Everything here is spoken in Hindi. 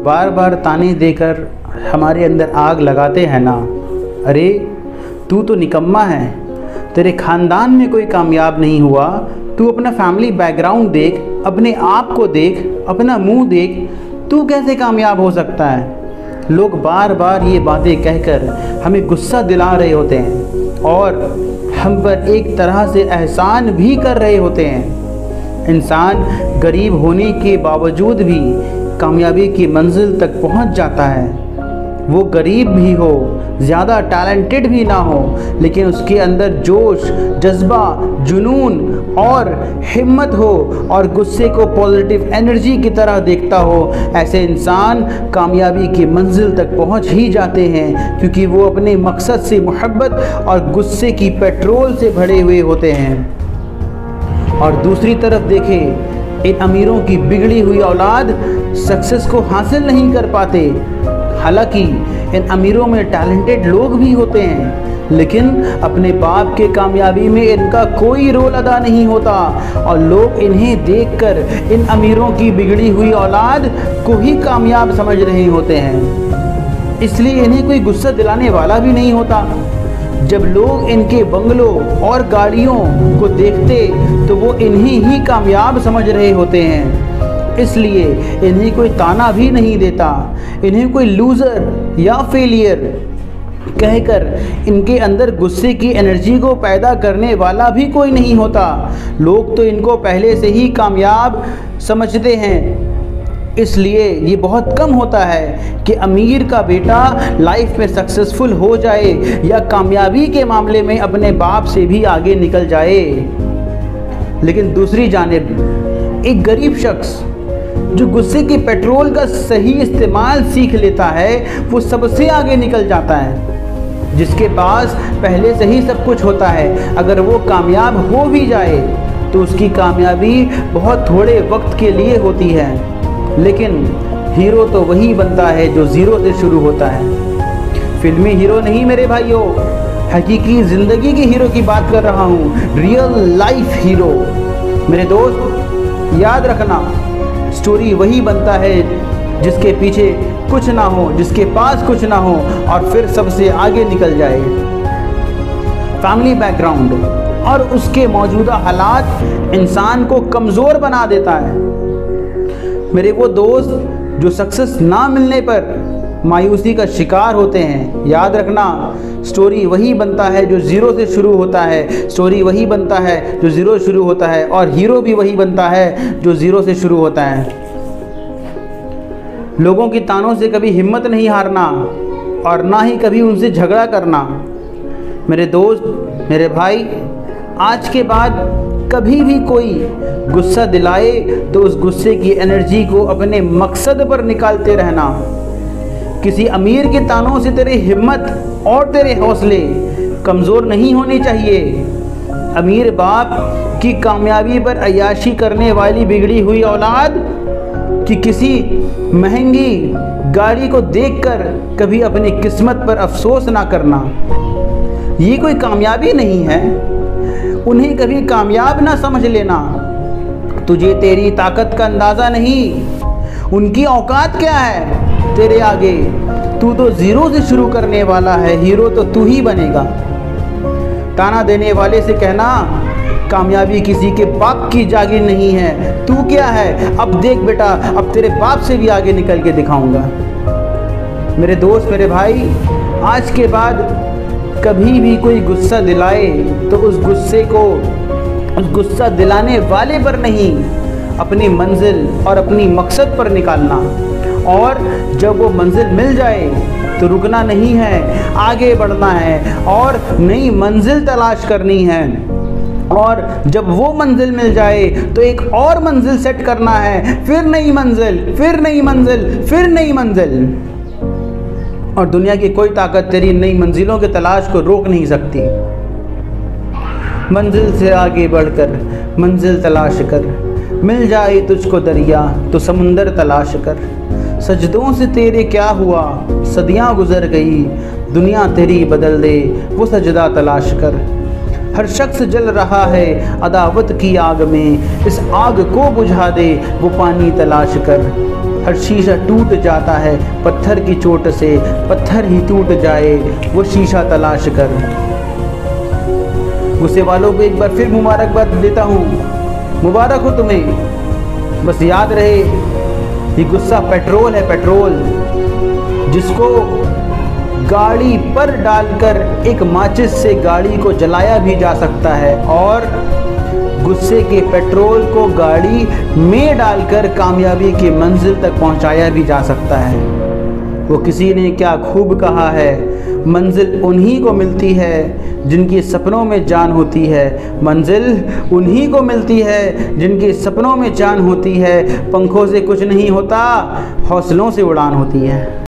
बार बार ताने देकर हमारे अंदर आग लगाते हैं ना। अरे तू तो निकम्मा है, तेरे ख़ानदान में कोई कामयाब नहीं हुआ। तू अपना फैमिली बैकग्राउंड देख, अपने आप को देख, अपना मुंह देख, तू कैसे कामयाब हो सकता है। लोग बार बार ये बातें कहकर हमें गुस्सा दिला रहे होते हैं और हम पर एक तरह से एहसान भी कर रहे होते हैं। इंसान गरीब होने के बावजूद भी कामयाबी की मंजिल तक पहुंच जाता है। वो गरीब भी हो, ज़्यादा टैलेंटेड भी ना हो, लेकिन उसके अंदर जोश, जज्बा, जुनून और हिम्मत हो और गुस्से को पॉजिटिव एनर्जी की तरह देखता हो। ऐसे इंसान कामयाबी की मंजिल तक पहुंच ही जाते हैं, क्योंकि वो अपने मकसद से मोहब्बत और गुस्से की पेट्रोल से भरे हुए होते हैं। और दूसरी तरफ देखें, इन अमीरों की बिगड़ी हुई औलाद सक्सेस को हासिल नहीं कर पाते। हालांकि इन अमीरों में टैलेंटेड लोग भी होते हैं, लेकिन अपने बाप के कामयाबी में इनका कोई रोल अदा नहीं होता और लोग इन्हें देखकर इन अमीरों की बिगड़ी हुई औलाद को ही कामयाब समझ रहे होते हैं। इसलिए इन्हें कोई गुस्सा दिलाने वाला भी नहीं होता। जब लोग इनके बंगलों और गाड़ियों को देखते तो वो इन्हें ही कामयाब समझ रहे होते हैं। इसलिए इन्हें कोई ताना भी नहीं देता, इन्हें कोई लूज़र या फेलियर कहकर इनके अंदर गुस्से की एनर्जी को पैदा करने वाला भी कोई नहीं होता। लोग तो इनको पहले से ही कामयाब समझते हैं। इसलिए ये बहुत कम होता है कि अमीर का बेटा लाइफ में सक्सेसफुल हो जाए या कामयाबी के मामले में अपने बाप से भी आगे निकल जाए। लेकिन दूसरी जानिब एक गरीब शख्स जो गुस्से के पेट्रोल का सही इस्तेमाल सीख लेता है, वो सबसे आगे निकल जाता है। जिसके पास पहले से ही सब कुछ होता है, अगर वो कामयाब हो भी जाए तो उसकी कामयाबी बहुत थोड़े वक्त के लिए होती है। लेकिन हीरो तो वही बनता है जो ज़ीरो से शुरू होता है। फिल्मी हीरो नहीं मेरे भाइयों, हकीकी ज़िंदगी के हीरो की बात कर रहा हूँ, रियल लाइफ हीरो। मेरे दोस्त याद रखना, स्टोरी वही बनता है जिसके पीछे कुछ ना हो, जिसके पास कुछ ना हो और फिर सबसे आगे निकल जाए। फैमिली बैकग्राउंड और उसके मौजूदा हालात इंसान को कमज़ोर बना देता है। मेरे वो दोस्त जो सक्सेस ना मिलने पर मायूसी का शिकार होते हैं, याद रखना, स्टोरी वही बनता है जो ज़ीरो से शुरू होता है। स्टोरी वही बनता है जो ज़ीरो शुरू होता है और हीरो भी वही बनता है जो ज़ीरो से शुरू होता है। लोगों की तानों से कभी हिम्मत नहीं हारना और ना ही कभी उनसे झगड़ा करना। मेरे दोस्त, मेरे भाई, आज के बाद कभी भी कोई गुस्सा दिलाए तो उस गुस्से की एनर्जी को अपने मकसद पर निकालते रहना। किसी अमीर के तानों से तेरी हिम्मत और तेरे हौसले कमज़ोर नहीं होने चाहिए। अमीर बाप की कामयाबी पर अय्याशी करने वाली बिगड़ी हुई औलाद कि किसी महंगी गाड़ी को देखकर कभी अपनी किस्मत पर अफसोस ना करना, ये कोई कामयाबी नहीं है। उन्हें कभी कामयाब ना समझ लेना। तुझे तेरी ताकत का अंदाज़ा नहीं, उनकी औकात क्या है तेरे आगे। तू तो ज़ीरो से शुरू करने वाला है, हीरो तो तू ही बनेगा। ताना देने वाले से कहना, कामयाबी किसी के बाप की जागीर नहीं है, तू क्या है, अब देख बेटा, अब तेरे बाप से भी आगे निकल के दिखाऊंगा। मेरे दोस्त, मेरे भाई, आज के बाद कभी भी कोई गुस्सा दिलाए तो उस गुस्सा दिलाने वाले पर नहीं, अपनी मंजिल और अपनी मकसद पर निकालना। और जब वो मंजिल मिल जाए तो रुकना नहीं है, आगे बढ़ना है और नई मंजिल तलाश करनी है। और जब वो मंजिल मिल जाए तो एक और मंजिल सेट करना है, फिर नई मंजिल, फिर नई मंजिल, फिर नई मंजिल। और दुनिया की कोई ताकत तेरी नई मंजिलों के तलाश को रोक नहीं सकती। मंजिल से आगे बढ़कर मंजिल तलाश कर, मिल जाए तुझको दरिया तो समुंदर तलाश कर। सजदों से तेरे क्या हुआ, सदियां गुजर गई, दुनिया तेरी बदल दे वो सजदा तलाश कर। हर शख्स जल रहा है अदावत की आग में, इस आग को बुझा दे वो पानी तलाश कर। हर शीशा टूट जाता है पत्थर की चोट से, पत्थर ही टूट जाए वो शीशा तलाश कर। गुस्से वालों को एक बार फिर मुबारकबाद देता हूँ, मुबारक हो तुम्हें। बस याद रहे ये गुस्सा पेट्रोल है, पेट्रोल जिसको गाड़ी पर डालकर एक माचिस से गाड़ी को जलाया भी जा सकता है, और गुस्से के पेट्रोल को गाड़ी में डालकर कामयाबी की मंजिल तक पहुंचाया भी जा सकता है। वो किसी ने क्या खूब कहा है, मंजिल उन्हीं को मिलती है जिनकी सपनों में जान होती है। मंजिल उन्हीं को मिलती है जिनके सपनों में जान होती है। पंखों से कुछ नहीं होता, हौसलों से उड़ान होती है।